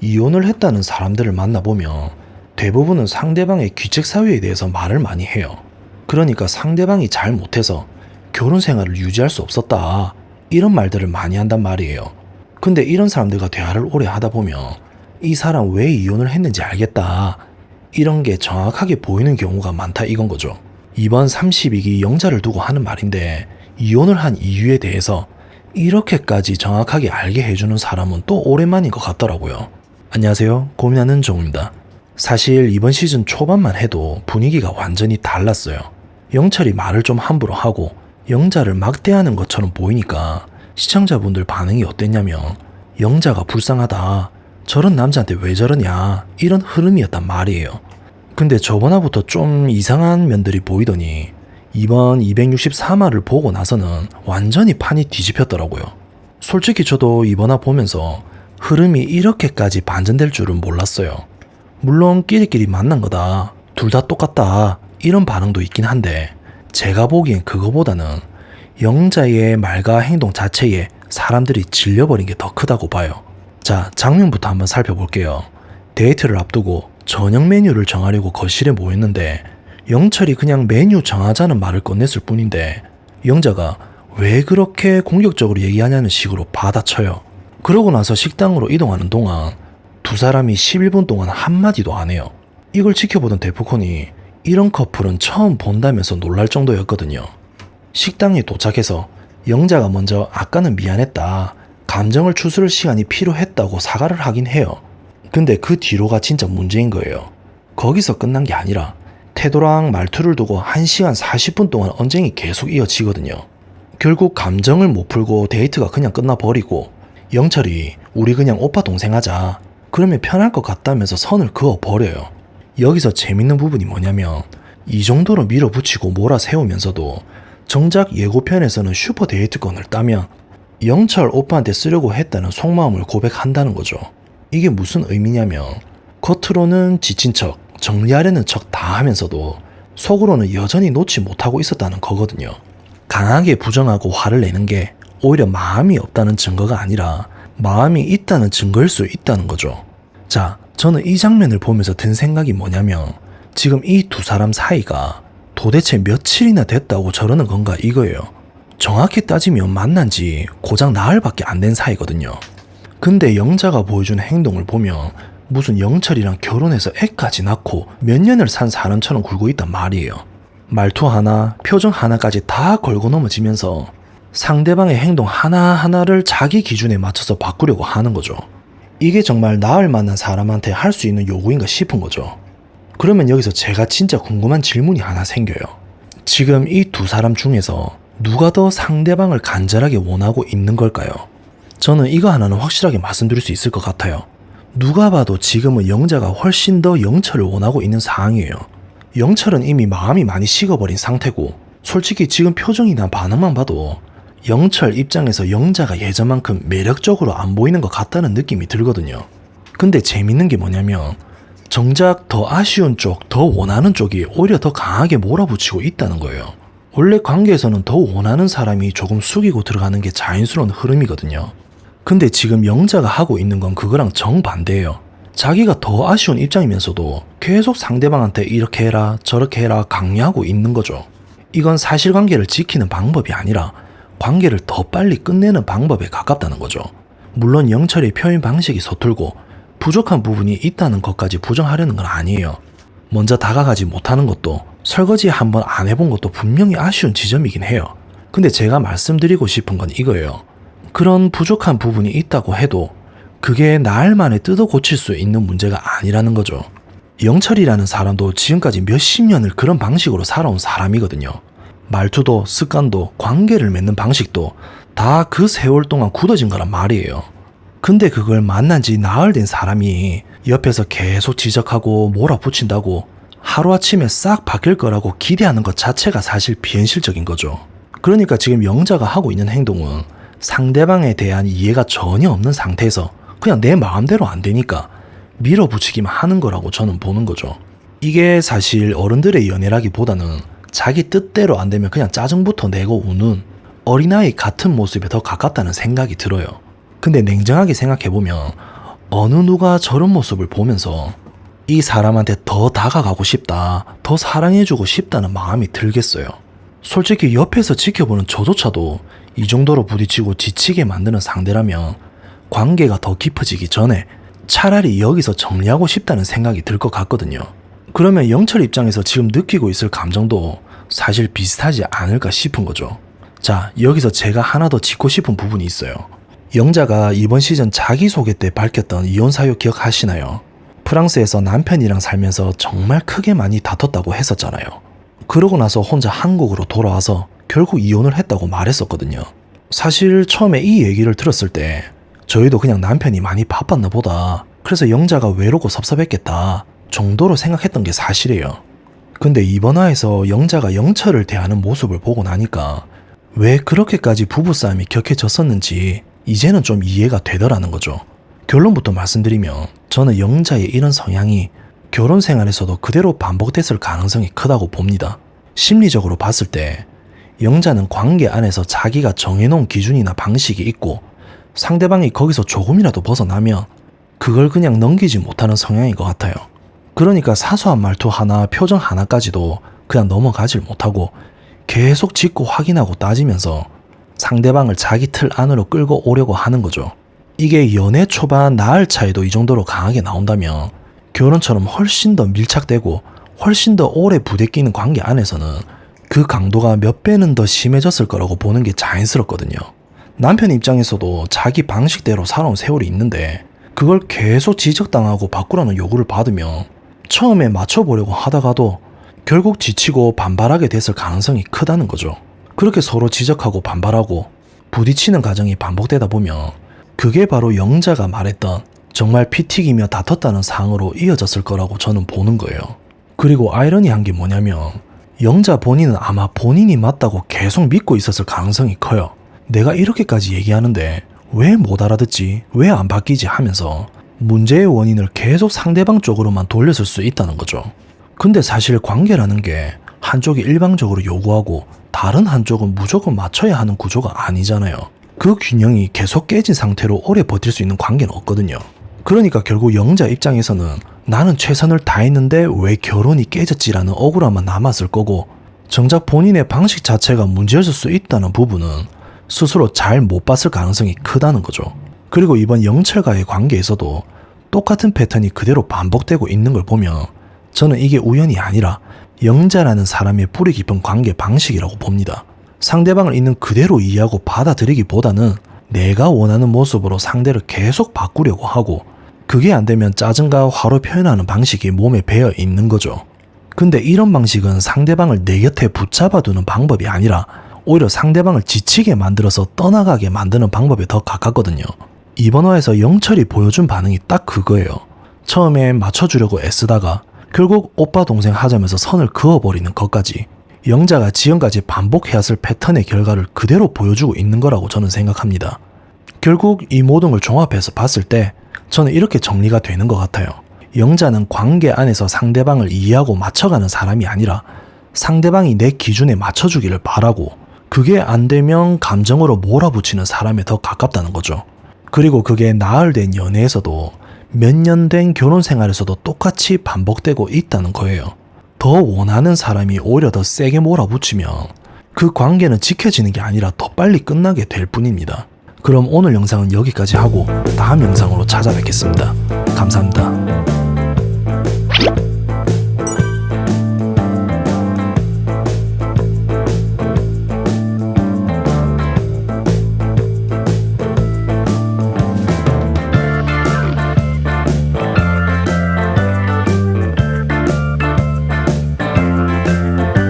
이혼을 했다는 사람들을 만나보면 대부분은 상대방의 귀책 사유에 대해서 말을 많이 해요. 그러니까 상대방이 잘 못해서 결혼 생활을 유지할 수 없었다, 이런 말들을 많이 한단 말이에요. 근데 이런 사람들과 대화를 오래 하다 보면 이 사람 왜 이혼을 했는지 알겠다, 이런 게 정확하게 보이는 경우가 많다, 이건 거죠. 이번 32기 영자를 두고 하는 말인데, 이혼을 한 이유에 대해서 이렇게까지 정확하게 알게 해주는 사람은 또 오랜만인 것 같더라고요. 안녕하세요, 고민하는 종입니다. 사실 이번 시즌 초반만 해도 분위기가 완전히 달랐어요. 영철이 말을 좀 함부로 하고 영자를 막대하는 것처럼 보이니까 시청자분들 반응이 어땠냐면, 영자가 불쌍하다, 저런 남자한테 왜 저러냐, 이런 흐름이었단 말이에요. 근데 저번화부터 좀 이상한 면들이 보이더니 이번 264화를 보고 나서는 완전히 판이 뒤집혔더라고요. 솔직히 저도 이번화 보면서 흐름이 이렇게까지 반전될 줄은 몰랐어요. 물론 끼리끼리 만난 거다, 둘 다 똑같다, 이런 반응도 있긴 한데, 제가 보기엔 그거보다는 영자의 말과 행동 자체에 사람들이 질려버린 게 더 크다고 봐요. 자, 장면부터 한번 살펴볼게요. 데이트를 앞두고 저녁 메뉴를 정하려고 거실에 모였는데 영철이 그냥 메뉴 정하자는 말을 꺼냈을 뿐인데 영자가 왜 그렇게 공격적으로 얘기하냐는 식으로 받아쳐요. 그러고 나서 식당으로 이동하는 동안 두 사람이 11분 동안 한마디도 안 해요. 이걸 지켜보던 데프콘이 이런 커플은 처음 본다면서 놀랄 정도였거든요. 식당에 도착해서 영자가 먼저 아까는 미안했다, 감정을 추스를 시간이 필요했다고 사과를 하긴 해요. 근데 그 뒤로가 진짜 문제인 거예요. 거기서 끝난 게 아니라 태도랑 말투를 두고 1시간 40분 동안 언쟁이 계속 이어지거든요. 결국 감정을 못 풀고 데이트가 그냥 끝나버리고 영철이 우리 그냥 오빠 동생 하자, 그러면 편할 것 같다면서 선을 그어버려요. 여기서 재밌는 부분이 뭐냐면, 이 정도로 밀어붙이고 몰아세우면서도 정작 예고편에서는 슈퍼 데이트권을 따면 영철 오빠한테 쓰려고 했다는 속마음을 고백한다는 거죠. 이게 무슨 의미냐면, 겉으로는 지친 척, 정리하려는 척 다 하면서도 속으로는 여전히 놓지 못하고 있었다는 거거든요. 강하게 부정하고 화를 내는 게 오히려 마음이 없다는 증거가 아니라 마음이 있다는 증거일 수 있다는 거죠. 자, 저는 이 장면을 보면서 든 생각이 뭐냐면, 지금 이 두 사람 사이가 도대체 며칠이나 됐다고 저러는 건가, 이거예요. 정확히 따지면 만난 지 고작 나흘밖에 안 된 사이거든요. 근데 영자가 보여주는 행동을 보면 무슨 영철이랑 결혼해서 애까지 낳고 몇 년을 산 사람처럼 굴고 있단 말이에요. 말투 하나, 표정 하나까지 다 걸고 넘어지면서 상대방의 행동 하나하나를 자기 기준에 맞춰서 바꾸려고 하는 거죠. 이게 정말 나을 만한 사람한테 할 수 있는 요구인가 싶은 거죠. 그러면 여기서 제가 진짜 궁금한 질문이 하나 생겨요. 지금 이 두 사람 중에서 누가 더 상대방을 간절하게 원하고 있는 걸까요? 저는 이거 하나는 확실하게 말씀드릴 수 있을 것 같아요. 누가 봐도 지금은 영자가 훨씬 더 영철을 원하고 있는 상황이에요. 영철은 이미 마음이 많이 식어버린 상태고, 솔직히 지금 표정이나 반응만 봐도 영철 입장에서 영자가 예전만큼 매력적으로 안 보이는 것 같다는 느낌이 들거든요. 근데 재밌는 게 뭐냐면, 정작 더 아쉬운 쪽, 더 원하는 쪽이 오히려 더 강하게 몰아붙이고 있다는 거예요. 원래 관계에서는 더 원하는 사람이 조금 숙이고 들어가는 게 자연스러운 흐름이거든요. 근데 지금 영자가 하고 있는 건 그거랑 정반대예요. 자기가 더 아쉬운 입장이면서도 계속 상대방한테 이렇게 해라 저렇게 해라 강요하고 있는 거죠. 이건 사실관계를 지키는 방법이 아니라 관계를 더 빨리 끝내는 방법에 가깝다는 거죠. 물론 영철의 표현 방식이 서툴고 부족한 부분이 있다는 것까지 부정하려는 건 아니에요. 먼저 다가가지 못하는 것도, 설거지 한번 안 해본 것도 분명히 아쉬운 지점이긴 해요. 근데 제가 말씀드리고 싶은 건 이거예요. 그런 부족한 부분이 있다고 해도 그게 나흘 만에 뜯어 고칠 수 있는 문제가 아니라는 거죠. 영철이라는 사람도 지금까지 몇십 년을 그런 방식으로 살아온 사람이거든요. 말투도 습관도 관계를 맺는 방식도 다 그 세월 동안 굳어진 거란 말이에요. 근데 그걸 만난 지 나흘 된 사람이 옆에서 계속 지적하고 몰아붙인다고 하루아침에 싹 바뀔 거라고 기대하는 것 자체가 사실 비현실적인 거죠. 그러니까 지금 영자가 하고 있는 행동은 상대방에 대한 이해가 전혀 없는 상태에서 그냥 내 마음대로 안 되니까 밀어붙이기만 하는 거라고 저는 보는 거죠. 이게 사실 어른들의 연애라기보다는 자기 뜻대로 안 되면 그냥 짜증부터 내고 우는 어린아이 같은 모습에 더 가깝다는 생각이 들어요. 근데 냉정하게 생각해보면 어느 누가 저런 모습을 보면서 이 사람한테 더 다가가고 싶다, 더 사랑해주고 싶다는 마음이 들겠어요. 솔직히 옆에서 지켜보는 저조차도 이 정도로 부딪히고 지치게 만드는 상대라면 관계가 더 깊어지기 전에 차라리 여기서 정리하고 싶다는 생각이 들 것 같거든요. 그러면 영철 입장에서 지금 느끼고 있을 감정도 사실 비슷하지 않을까 싶은 거죠. 자, 여기서 제가 하나 더 짚고 싶은 부분이 있어요. 영자가 이번 시즌 자기소개 때 밝혔던 이혼 사유 기억하시나요? 프랑스에서 남편이랑 살면서 정말 크게 많이 다퉜다고 했었잖아요. 그러고 나서 혼자 한국으로 돌아와서 결국 이혼을 했다고 말했었거든요. 사실 처음에 이 얘기를 들었을 때 저희도 그냥 남편이 많이 바빴나 보다, 그래서 영자가 외롭고 섭섭했겠다 정도로 생각했던 게 사실이에요. 근데 이번 화에서 영자가 영철을 대하는 모습을 보고 나니까 왜 그렇게까지 부부싸움이 격해졌었는지 이제는 좀 이해가 되더라는 거죠. 결론부터 말씀드리면 저는 영자의 이런 성향이 결혼 생활에서도 그대로 반복됐을 가능성이 크다고 봅니다. 심리적으로 봤을 때 영자는 관계 안에서 자기가 정해놓은 기준이나 방식이 있고 상대방이 거기서 조금이라도 벗어나면 그걸 그냥 넘기지 못하는 성향인 것 같아요. 그러니까 사소한 말투 하나, 표정 하나까지도 그냥 넘어가질 못하고 계속 짚고 확인하고 따지면서 상대방을 자기 틀 안으로 끌고 오려고 하는 거죠. 이게 연애 초반 나흘 차이도 이 정도로 강하게 나온다면 결혼처럼 훨씬 더 밀착되고 훨씬 더 오래 부대끼는 관계 안에서는 그 강도가 몇 배는 더 심해졌을 거라고 보는 게 자연스럽거든요. 남편 입장에서도 자기 방식대로 살아온 세월이 있는데 그걸 계속 지적당하고 바꾸라는 요구를 받으면 처음에 맞춰보려고 하다가도 결국 지치고 반발하게 됐을 가능성이 크다는 거죠. 그렇게 서로 지적하고 반발하고 부딪히는 과정이 반복되다 보면 그게 바로 영자가 말했던 정말 피 튀기며 다퉜다는 상황으로 이어졌을 거라고 저는 보는 거예요. 그리고 아이러니한 게 뭐냐면 영자 본인은 아마 본인이 맞다고 계속 믿고 있었을 가능성이 커요. 내가 이렇게까지 얘기하는데 왜 못 알아듣지? 왜 안 바뀌지? 하면서 문제의 원인을 계속 상대방 쪽으로만 돌렸을 수 있다는 거죠. 근데 사실 관계라는 게 한쪽이 일방적으로 요구하고 다른 한쪽은 무조건 맞춰야 하는 구조가 아니잖아요. 그 균형이 계속 깨진 상태로 오래 버틸 수 있는 관계는 없거든요. 그러니까 결국 영자 입장에서는 나는 최선을 다했는데 왜 결혼이 깨졌지라는 억울함만 남았을 거고, 정작 본인의 방식 자체가 문제였을 수 있다는 부분은 스스로 잘 못 봤을 가능성이 크다는 거죠. 그리고 이번 영철과의 관계에서도 똑같은 패턴이 그대로 반복되고 있는 걸 보면 저는 이게 우연이 아니라 영자라는 사람의 뿌리 깊은 관계 방식이라고 봅니다. 상대방을 있는 그대로 이해하고 받아들이기보다는 내가 원하는 모습으로 상대를 계속 바꾸려고 하고, 그게 안 되면 짜증과 화로 표현하는 방식이 몸에 배어 있는 거죠. 근데 이런 방식은 상대방을 내 곁에 붙잡아두는 방법이 아니라 오히려 상대방을 지치게 만들어서 떠나가게 만드는 방법에 더 가깝거든요. 이번 화에서 영철이 보여준 반응이 딱 그거예요. 처음에 맞춰주려고 애쓰다가 결국 오빠 동생 하자면서 선을 그어버리는 것까지 영자가 지금까지 반복해왔을 패턴의 결과를 그대로 보여주고 있는 거라고 저는 생각합니다. 결국 이 모든 걸 종합해서 봤을 때 저는 이렇게 정리가 되는 것 같아요. 영자는 관계 안에서 상대방을 이해하고 맞춰가는 사람이 아니라 상대방이 내 기준에 맞춰주기를 바라고, 그게 안 되면 감정으로 몰아붙이는 사람에 더 가깝다는 거죠. 그리고 그게 나흘 된 연애에서도 몇 년 된 결혼 생활에서도 똑같이 반복되고 있다는 거예요. 더 원하는 사람이 오히려 더 세게 몰아붙이면 그 관계는 지켜지는 게 아니라 더 빨리 끝나게 될 뿐입니다. 그럼 오늘 영상은 여기까지 하고 다음 영상으로 찾아뵙겠습니다. 감사합니다.